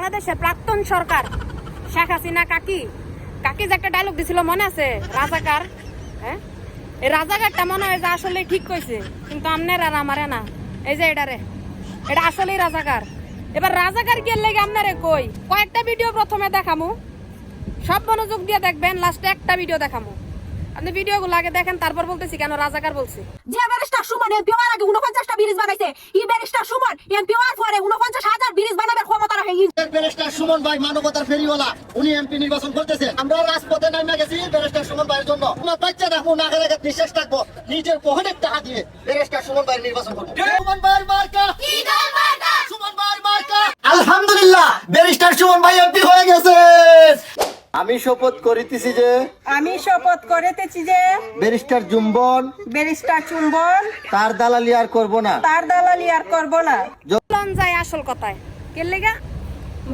বাংলাদেশের প্রাক্তন সরকার শেখ হাসিনা কাকি যে একটা ডায়লগ দিছিল মনে আছে, রাজাকার। হ্যাঁ, এই রাজাকারটা মনে হয় যে আসলে ঠিক কইছে, কিন্তু আমনের আর আমারে না। এই যে এটা আসলেই রাজাকার। এবার রাজাকার কি লাগে আপনারে কই, কয়েকটা ভিডিও প্রথমে দেখামু, সব মনোযোগ দিয়ে দেখবেন, লাস্টে একটা ভিডিও দেখামু। আপনি ভিডিওগুলো আগে দেখেন, তারপর বলতেছি কেন রাজাকার বলছি। যে ব্যারিস্টার সুমন এমপি হওয়ার আগে 49টা ব্রিজ বানাইছে, এই ব্যারিস্টার সুমন এমপি হওয়ার পরে 49,000 ব্রিজ বানাবার ক্ষমতা রাখে। ব্যারিস্টার সুমন ভাই মানবতার ফেরিওয়ালা, উনি এমপি নির্বাচন করতেছেন। আমরা রাজপথে নামে গেছি ব্যারিস্টার সুমন ভাইয়ের জন্য। আমার বাচ্চা দেখবো, না খেলে নিঃশ্বাস থাকবো, নিজের পকেটের টাকা দিয়ে ব্যারিস্টার সুমন ভাই নির্বাচন করবো। সুমন ভাইয়ের মার্কা, সুমন ভাইয়ের মার্কা। আলহামদুলিল্লাহ, ব্যারিস্টার সুমন ভাই এমপি হয়ে গেছে। আমি শপথ করিতেছি যে ব্যারিস্টার চুম্বন তার দালালি আর করব না। যায় আসল কথায় কে লেগা